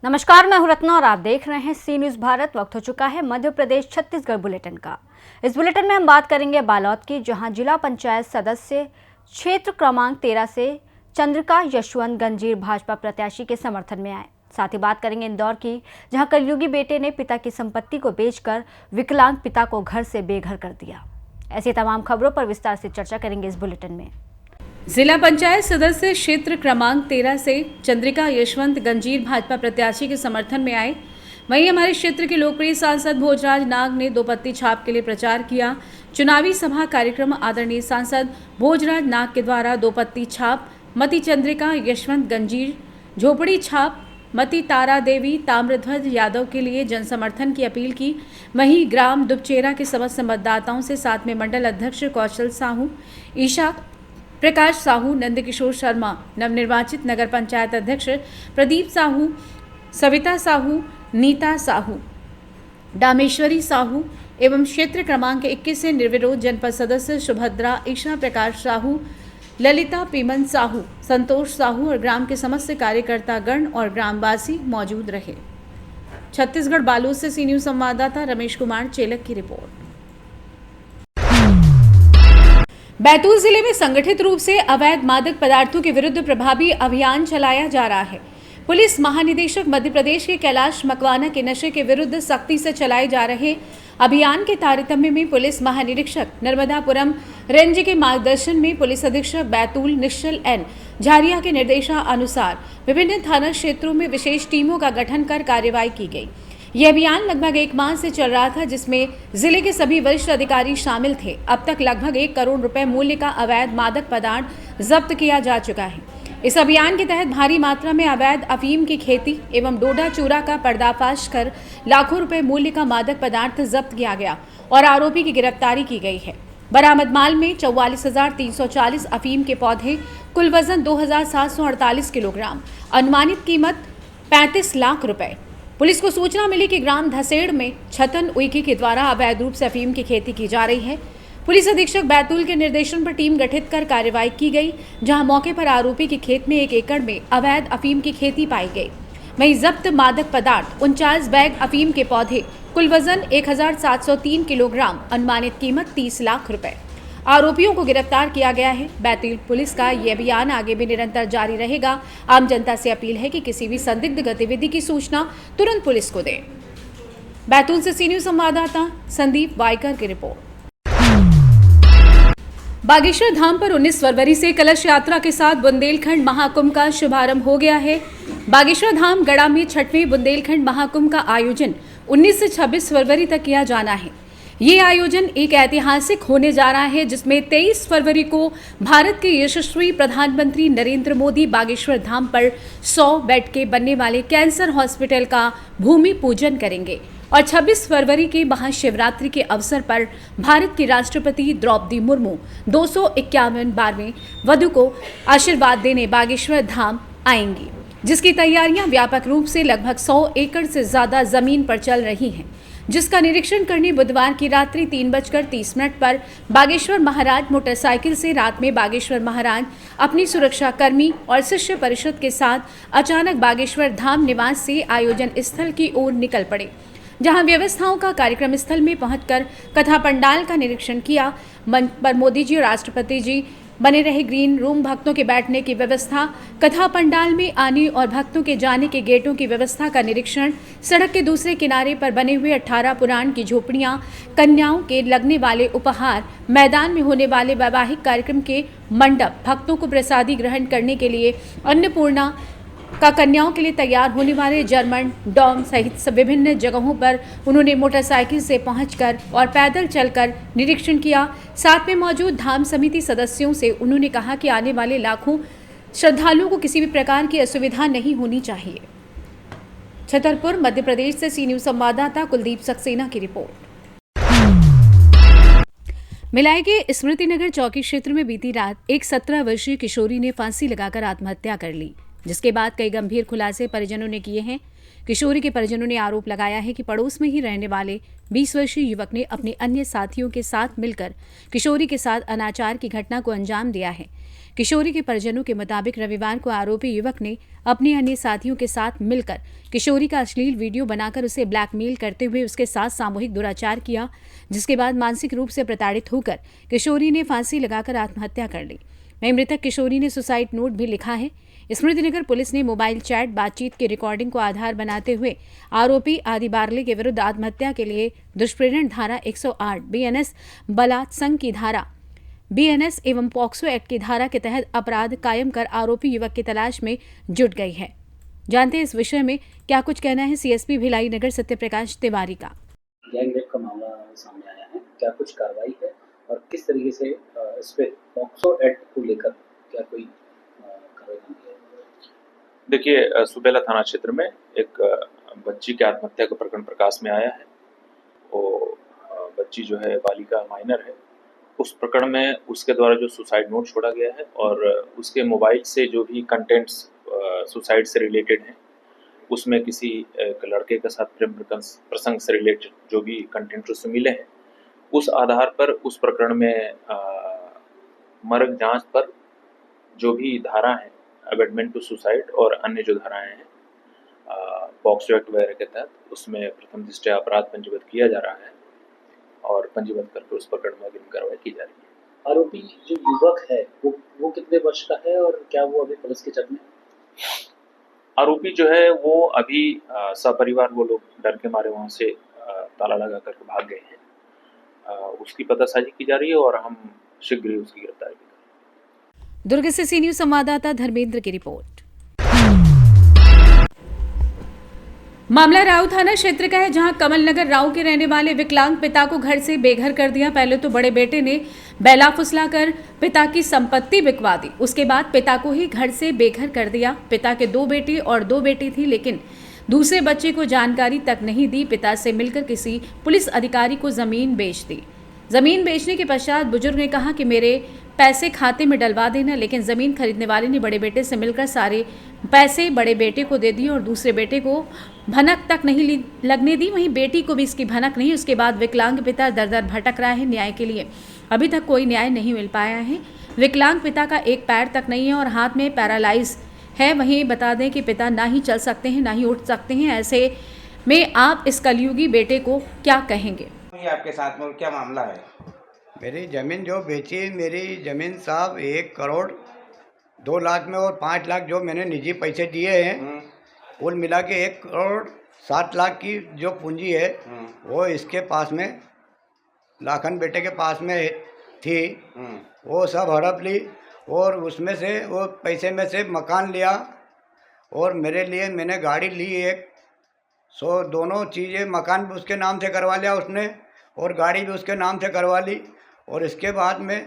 नमस्कार, मैं हूं रत्ना और आप देख रहे हैं सी न्यूज भारत। वक्त हो चुका है मध्य प्रदेश छत्तीसगढ़ बुलेटिन का। इस बुलेटिन में हम बात करेंगे बालोद की, जहां जिला पंचायत सदस्य क्षेत्र क्रमांक 13 से चंद्रिका यशवंत गंजीर भाजपा प्रत्याशी के समर्थन में आए। साथ ही बात करेंगे इंदौर की, जहां कलयुगी बेटे ने पिता की संपत्ति को बेचकर विकलांग पिता को घर से बेघर कर दिया। ऐसी तमाम खबरों पर विस्तार से चर्चा करेंगे इस बुलेटिन में। जिला पंचायत सदस्य क्षेत्र क्रमांक 13 से चंद्रिका यशवंत गंजीर भाजपा प्रत्याशी के समर्थन में आए। वहीं हमारे क्षेत्र के लोकप्रिय सांसद भोजराज नाग ने दो पत्ती छाप के लिए प्रचार किया। चुनावी सभा कार्यक्रम आदरणीय सांसद भोजराज नाग के द्वारा दो पत्ती छाप मती चंद्रिका यशवंत गंजीर, झोपड़ी छाप मती तारा देवी ताम्रध्वज यादव के लिए जन समर्थन की अपील की। वहीं ग्राम दुबचेरा के समस्त मतदाताओं से साथ में मंडल अध्यक्ष कौशल साहू, ईशा प्रकाश साहू, नंदकिशोर शर्मा, नवनिर्वाचित नगर पंचायत अध्यक्ष प्रदीप साहू, सविता साहू, नीता साहू, डामेश्वरी साहू एवं क्षेत्र क्रमांक 21 से निर्विरोध जनपद सदस्य सुभद्रा, ईशा प्रकाश साहू, ललिता पीमन साहू, संतोष साहू और ग्राम के समस्त कार्यकर्ता गण और ग्रामवासी मौजूद रहे। छत्तीसगढ़ बालोद से सी न्यूज संवाददाता रमेश कुमार चेलक की रिपोर्ट। बैतूल जिले में संगठित रूप से अवैध मादक पदार्थों के विरुद्ध प्रभावी अभियान चलाया जा रहा है। पुलिस महानिदेशक मध्य प्रदेश के कैलाश मकवाना के नशे के विरुद्ध सख्ती से चलाए जा रहे अभियान के तारतम्य में पुलिस महानिरीक्षक नर्मदापुरम रेंज के मार्गदर्शन में पुलिस अधीक्षक बैतूल निश्चल एन झारिया के निर्देशानुसार विभिन्न थाना क्षेत्रों में विशेष टीमों का गठन कर कार्रवाई की गई। यह अभियान लगभग 1 माह से चल रहा था, जिसमें जिले के सभी वरिष्ठ अधिकारी शामिल थे। अब तक लगभग 1 करोड़ रुपए मूल्य का अवैध मादक पदार्थ जब्त किया जा चुका है। इस अभियान के तहत भारी मात्रा में अवैध अफीम की खेती एवं डोडा चूरा का पर्दाफाश कर लाखों रुपए मूल्य का मादक पदार्थ जब्त किया गया और आरोपी की गिरफ्तारी की गई है। बरामद माल में 44,340 अफीम के पौधे, कुल वजन 2,748 किलोग्राम, अनुमानित कीमत 35 लाख रुपए। पुलिस को सूचना मिली कि ग्राम धसेड़ में छतन उइकी के द्वारा अवैध रूप से अफीम की खेती की जा रही है। पुलिस अधीक्षक बैतूल के निर्देशन पर टीम गठित कर कार्रवाई की गई, जहां मौके पर आरोपी के खेत में 1 एकड़ में अवैध अफीम की खेती पाई गई। वहीं जब्त मादक पदार्थ 49 बैग अफीम के पौधे, कुल वजन 1,703 किलोग्राम, अनुमानित कीमत 30 लाख रुपए। आरोपियों को गिरफ्तार किया गया है। बैतूल पुलिस का यह अभियान आगे भी निरंतर जारी रहेगा। आम जनता से अपील है कि किसी भी संदिग्ध गतिविधि की सूचना तुरंत पुलिस को दें। बैतूल से सी न्यूज संवाददाता संदीप वायकर की रिपोर्ट। बागेश्वर धाम पर 19 फरवरी से कलश यात्रा के साथ बुंदेलखंड महाकुंभ का शुभारंभ हो गया है। बागेश्वर धाम गड़ा में 6वें बुंदेलखंड महाकुंभ का आयोजन 19 से 26 फरवरी तक किया जाना है। ये आयोजन एक ऐतिहासिक होने जा रहा है, जिसमें 23 फरवरी को भारत के यशस्वी प्रधानमंत्री नरेंद्र मोदी बागेश्वर धाम पर 100 बेड के बनने वाले कैंसर हॉस्पिटल का भूमि पूजन करेंगे और 26 फरवरी के महाशिवरात्रि के अवसर पर भारत की राष्ट्रपति द्रौपदी मुर्मू 251वें वधु को आशीर्वाद देने बागेश्वर धाम आएंगी, जिसकी तैयारियां व्यापक रूप से लगभग 100 एकड़ से ज्यादा जमीन पर चल रही हैं, जिसका निरीक्षण करने बुधवार की रात्रि 3:30 पर बागेश्वर महाराज मोटरसाइकिल से रात में बागेश्वर महाराज अपनी सुरक्षा कर्मी और शिष्य परिषद के साथ अचानक बागेश्वर धाम निवास से आयोजन स्थल की ओर निकल पड़े, जहां व्यवस्थाओं का कार्यक्रम स्थल में पहुंचकर कथा पंडाल का निरीक्षण किया। मंच पर मोदी जी और राष्ट्रपति जी बने रहे। ग्रीन रूम, भक्तों के बैठने की व्यवस्था, कथा पंडाल में आने और भक्तों के जाने के गेटों की व्यवस्था का निरीक्षण, सड़क के दूसरे किनारे पर बने हुए 18 पुराण की झोपड़ियां, कन्याओं के लगने वाले उपहार, मैदान में होने वाले वैवाहिक कार्यक्रम के मंडप, भक्तों को प्रसादी ग्रहण करने के लिए अन्नपूर्णा का कन्याओं के लिए तैयार होने वाले जर्मन डॉम सहित विभिन्न जगहों पर उन्होंने मोटरसाइकिल से पहुंचकर और पैदल चलकर निरीक्षण किया। साथ में मौजूद धाम समिति सदस्यों से उन्होंने कहा कि आने वाले लाखों श्रद्धालुओं को किसी भी प्रकार की असुविधा नहीं होनी चाहिए। छतरपुर मध्य प्रदेश से सी न्यूज संवाददाता कुलदीप सक्सेना की रिपोर्ट। मिलाई के स्मृति नगर चौकी क्षेत्र में बीती रात एक 17 वर्षीय किशोरी ने फांसी लगाकर आत्महत्या कर ली, जिसके बाद कई गंभीर खुलासे परिजनों ने किए हैं। किशोरी के परिजनों ने आरोप लगाया है कि पड़ोस में ही रहने वाले 20 वर्षीय युवक ने अपने अन्य साथियों के साथ मिलकर किशोरी के साथ अनाचार की घटना को अंजाम दिया है। किशोरी के परिजनों के मुताबिक रविवार को आरोपी युवक ने अपने अन्य साथियों के साथ मिलकर किशोरी का अश्लील वीडियो बनाकर उसे ब्लैकमेल करते हुए उसके साथ सामूहिक दुराचार किया, जिसके बाद मानसिक रूप से प्रताड़ित होकर किशोरी ने फांसी लगाकर आत्महत्या कर ली। वहीं मृतक किशोरी ने सुसाइड नोट भी लिखा है। स्मृतिनगर पुलिस ने मोबाइल चैट बातचीत की रिकॉर्डिंग को आधार बनाते हुए आरोपी आदि बार्ले के विरुद्ध आत्महत्या के लिए दुष्प्रेरण धारा 108, बीएनएस बलात्संग की धारा, बीएनएस एवं पॉक्सो एक्ट की धारा के तहत अपराध कायम कर आरोपी युवक की तलाश में जुट गई है। जानते हैं इस विषय में क्या कुछ कहना है सीएसपी भिलाई नगर सत्यप्रकाश तिवारी का। गैंग रेप का मामला सामने आया है, क्या कुछ कार्रवाई है और किस तरीके से इस पे पॉक्सो एक्ट को लेकर क्या कोई कार्रवाई की है? देखिए, सुबेला थाना क्षेत्र में एक बच्ची की आत्महत्या का प्रकरण प्रकाश में आया है। वो बच्ची जो है बालिका माइनर है। उस प्रकरण में उसके द्वारा जो सुसाइड नोट छोड़ा गया है और उसके मोबाइल से जो भी कंटेंट्स सुसाइड से रिलेटेड हैं, उसमें किसी एक लड़के के साथ प्रेम प्रसंग से रिलेटेड जो भी कंटेंट उससे मिले हैं, उस आधार पर उस प्रकरण में मर्ग जांच पर जो भी धारा है, अबेटमेंट टू सुसाइड और अन्य जो धाराएं हैं पॉक्सो एक्ट वगैरह के तहत, उसमें प्रथम दृष्टया अपराध पंजीबद्ध किया जा रहा है और पंजीबद्ध करके उस प्रकरण में अग्रिम कार्रवाई की जा रही है। आरोपी जो युवक है वो कितने वर्ष का है और क्या वो अभी पुलिस के चक्कर में? आरोपी जो है वो अभी सपरिवार वो लोग डर के मारे वहां से ताला लगा करके भाग गए हैं। उसकी पतासाजी की जा रही है और हम शीघ्र ही उसकी गिरफ्तारी करेंगे। दुर्ग से सी न्यूज संवाददाता धर्मेंद्र की रिपोर्ट। मामला राव थाना क्षेत्र का है, जहां कमल नगर राव के रहने वाले विकलांग पिता को घर से बेघर कर दिया। पहले तो बड़े बेटे ने बैला फुसलाकर पिता की संपत्ति बिकवा दी, उसके बाद पिता को ही घर से बेघर कर दिया। पिता के 2 बेटे और 2 बेटी थी, लेकिन दूसरे बच्चे को जानकारी तक नहीं दी। पिता से मिलकर किसी पुलिस अधिकारी को जमीन बेच दी। जमीन बेचने के पश्चात बुजुर्ग ने कहा कि मेरे पैसे खाते में डलवा देना, लेकिन जमीन खरीदने वाले ने बड़े बेटे से मिलकर सारे पैसे बड़े बेटे को दे दिए और दूसरे बेटे को भनक तक नहीं लगने दी। वहीं बेटी को भी इसकी भनक नहीं। उसके बाद विकलांग पिता दर दर भटक रहा है न्याय के लिए। अभी तक कोई न्याय नहीं मिल पाया है। विकलांग पिता का एक पैर तक नहीं है और हाथ में पैरालाइज है। वहीं बता दें कि पिता ना ही चल सकते हैं ना ही उठ सकते हैं। ऐसे में आप इस कलयुगी बेटे को क्या कहेंगे? आपके साथ में क्या मामला है? मेरी ज़मीन जो बेची, मेरी ज़मीन साहब 1 करोड़ 2 लाख में और 5 लाख जो मैंने निजी पैसे दिए हैं, कुल मिला के 1 करोड़ 7 लाख की जो पूंजी है वो इसके पास में, लाखन बेटे के पास में थी। वो सब हड़प ली और उसमें से वो पैसे में से मकान लिया और मेरे लिए मैंने गाड़ी ली एक। सो दोनों चीज़ें, मकान भी उसके नाम से करवा लिया उसने और गाड़ी भी उसके नाम से करवा ली। और इसके बाद में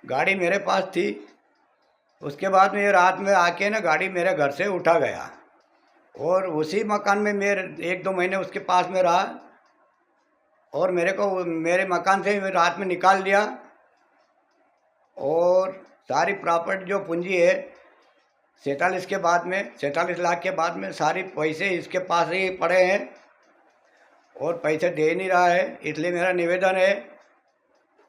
गाड़ी मेरे पास थी। उसके बाद में ये रात में आके ना गाड़ी मेरे घर से उठा गया और उसी मकान में मेरे 1-2 महीने उसके पास में रहा और मेरे को मेरे मकान से रात में निकाल लिया और सारी प्रॉपर्टी जो पूंजी है 47 लाख के बाद में सारी पैसे इसके पास ही पड़े हैं और पैसे दे नहीं रहा है। इसलिए मेरा निवेदन है।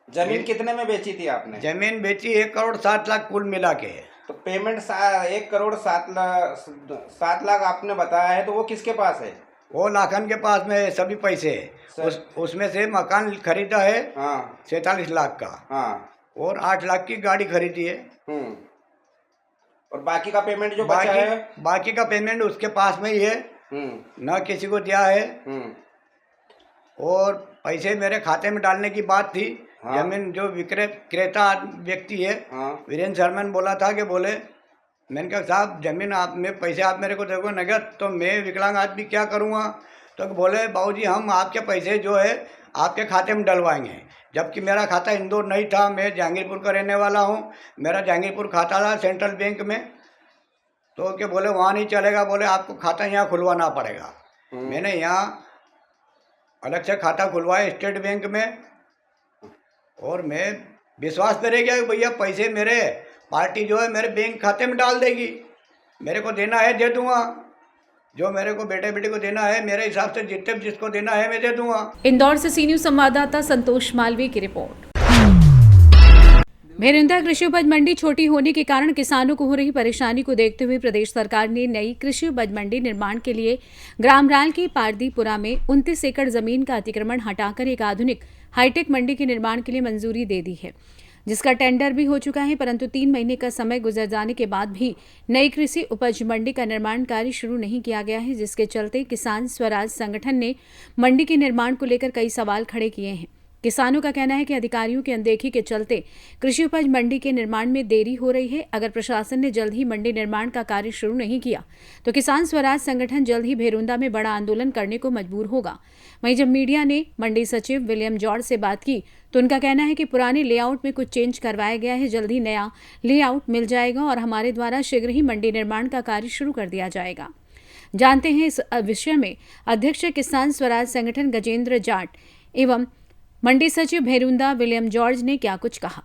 जमीन कितने में बेची थी आपने? जमीन बेची 1 करोड़ 7 लाख कुल मिला के। तो पेमेंट 1 करोड़ 7 लाख आपने बताया है, तो वो किसके पास है? वो लाखन के पास में है सभी पैसे। उसमें से मकान खरीदा है 47 लाख का और 8 लाख की गाड़ी खरीदी है। और बाकी का पेमेंट जो बचा है? बाकी का पेमेंट उसके पास में ही है, न किसी को दिया है। और पैसे मेरे खाते में डालने की बात थी। जमीन जो क्रेता व्यक्ति है वीरेंद्र शर्मा ने बोला था कि बोले, मैंने कहा साहब जमीन आप में पैसे आप मेरे को देखो नगद, तो मैं विकलांग आदमी क्या करूँगा? तो बोले बाबूजी हम आपके पैसे जो है आपके खाते में डलवाएंगे। जबकि मेरा खाता इंदौर नहीं था, मैं जहांगीरपुर का रहने वाला हूँ। मेरा जहांगीरपुर खाता था सेंट्रल बैंक में। तो क्या बोले वहाँ नहीं चलेगा, बोले आपको खाता यहाँ खुलवाना पड़ेगा। मैंने यहाँ अलग से खाता खुलवाया स्टेट बैंक में और मैं विश्वास पे रह गया कि भैया पैसे मेरे पार्टी जो है मेरे बैंक खाते में डाल देगी, मेरे को देना है दे दूँगा। जो मेरे को बेटे बेटी को देना है, मेरे हिसाब से जितने जिसको देना है मैं दे दूंगा। इंदौर से सी न्यूज संवाददाता संतोष मालवीय की रिपोर्ट। भेरुंदा कृषि उपज मंडी छोटी होने के कारण किसानों को हो रही परेशानी को देखते हुए प्रदेश सरकार ने नई कृषि उपज मंडी निर्माण के लिए ग्राम राल की पारदीपुरा में 29 एकड़ जमीन का अतिक्रमण हटाकर एक आधुनिक हाईटेक मंडी के निर्माण के लिए मंजूरी दे दी है, जिसका टेंडर भी हो चुका है। परंतु 3 महीने का समय गुजर जाने के बाद भी नई कृषि उपज मंडी का निर्माण कार्य शुरू नहीं किया गया है, जिसके चलते किसान स्वराज संगठन ने मंडी के निर्माण को लेकर कई सवाल खड़े किए हैं। किसानों का कहना है कि अधिकारियों की अनदेखी के चलते कृषि उपज मंडी के निर्माण में देरी हो रही है। अगर प्रशासन ने जल्द ही मंडी निर्माण का कार्य शुरू नहीं किया तो किसान स्वराज संगठन जल्द ही भेरुंदा में बड़ा आंदोलन करने को मजबूर होगा। वहीं जब मीडिया ने मंडी सचिव विलियम जॉर्ज से बात की तो उनका कहना है कि पुराने लेआउट में कुछ चेंज करवाया गया है, जल्द ही नया लेआउट मिल जाएगा और हमारे द्वारा शीघ्र ही मंडी निर्माण का कार्य शुरू कर दिया जाएगा। जानते हैं इस विषय में अध्यक्ष किसान स्वराज संगठन गजेंद्र जाट एवं मंडी सचिव भेरुंदा विलियम जॉर्ज ने क्या कुछ कहा।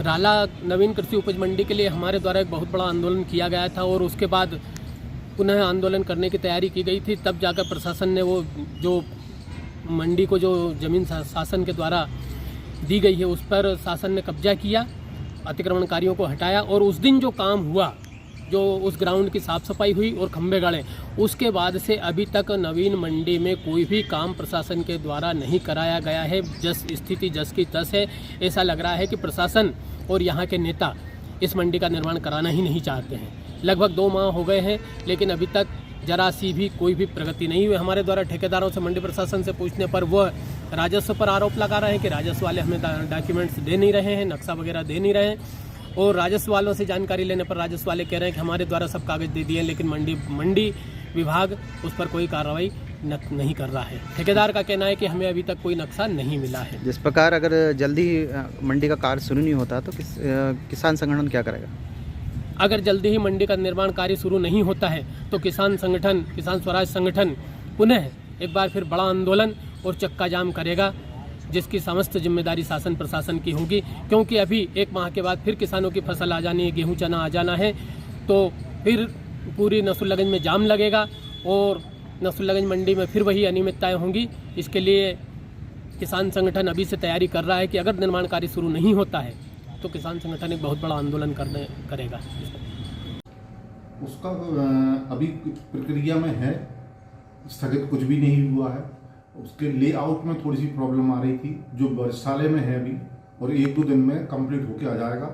राला नवीन कृषि उपज मंडी के लिए हमारे द्वारा एक बहुत बड़ा आंदोलन किया गया था और उसके बाद पुनः आंदोलन करने की तैयारी की गई थी। तब जाकर प्रशासन ने वो जो मंडी को जो जमीन शासन के द्वारा दी गई है उस पर शासन ने कब्जा किया, अतिक्रमणकारियों को हटाया और उस दिन जो काम हुआ, जो उस ग्राउंड की साफ़ सफाई हुई और खंभे गाड़े, उसके बाद से अभी तक नवीन मंडी में कोई भी काम प्रशासन के द्वारा नहीं कराया गया है। स्थिति जस की तस है। ऐसा लग रहा है कि प्रशासन और यहाँ के नेता इस मंडी का निर्माण कराना ही नहीं चाहते हैं। लगभग 2 माह हो गए हैं लेकिन अभी तक जरा सी भी कोई भी प्रगति नहीं हुई। हमारे द्वारा ठेकेदारों से मंडी प्रशासन से पूछने पर वह राजस्व पर आरोप लगा रहे हैं कि राजस्व वाले हमें डॉक्यूमेंट्स दे नहीं रहे हैं, नक्शा वगैरह दे नहीं रहे हैं। और राजस्व वालों से जानकारी लेने पर राजस्व वाले कह रहे हैं कि हमारे द्वारा सब कागज दे दिए लेकिन मंडी विभाग उस पर कोई कार्रवाई नहीं कर रहा है। ठेकेदार का कहना है कि हमें अभी तक कोई नक्शा नहीं मिला है। जिस प्रकार अगर जल्दी मंडी का कार्य शुरू नहीं होता तो किसान संगठन क्या करेगा? अगर जल्दी ही मंडी का निर्माण कार्य शुरू नहीं होता है तो किसान स्वराज संगठन पुनः एक बार फिर बड़ा आंदोलन और चक्का जाम करेगा, जिसकी समस्त जिम्मेदारी शासन प्रशासन की होगी। क्योंकि अभी 1 माह के बाद फिर किसानों की फसल आ जानी है, गेहूं चना आ जाना है, तो फिर पूरी नसरुल्लागंज में जाम लगेगा और नसरुल्लागंज मंडी में फिर वही अनियमितताएं होंगी। इसके लिए किसान संगठन अभी से तैयारी कर रहा है कि अगर निर्माण कार्य शुरू नहीं होता है तो किसान संगठन एक बहुत बड़ा आंदोलन करेगा। उसका अभी प्रक्रिया में है, स्थगित कुछ भी नहीं हुआ है। उसके लेआउट में थोड़ी सी प्रॉब्लम आ रही थी जो वर्षालय में है अभी, और 1-2 दिन में कंप्लीट होके आ जाएगा।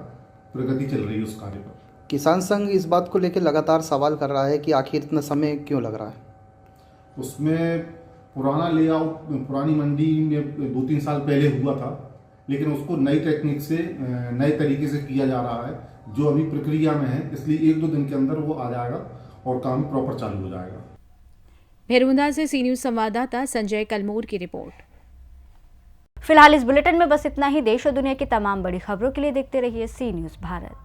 प्रगति चल रही है उस कार्य पर। किसान संघ इस बात को लेकर लगातार सवाल कर रहा है कि आखिर इतना समय क्यों लग रहा है। उसमें पुराना लेआउट पुरानी मंडी में 2-3 साल पहले हुआ था, लेकिन उसको नई टेक्निक से नए तरीके से किया जा रहा है जो अभी प्रक्रिया में है। इसलिए 1-2 दिन के अंदर वो आ जाएगा और काम प्रॉपर चालू हो जाएगा। भेरुंदा से सी न्यूज संवाददाता संजय कलमोर की रिपोर्ट। फिलहाल इस बुलेटिन में बस इतना ही। देश और दुनिया की तमाम बड़ी खबरों के लिए देखते रहिए सी न्यूज भारत।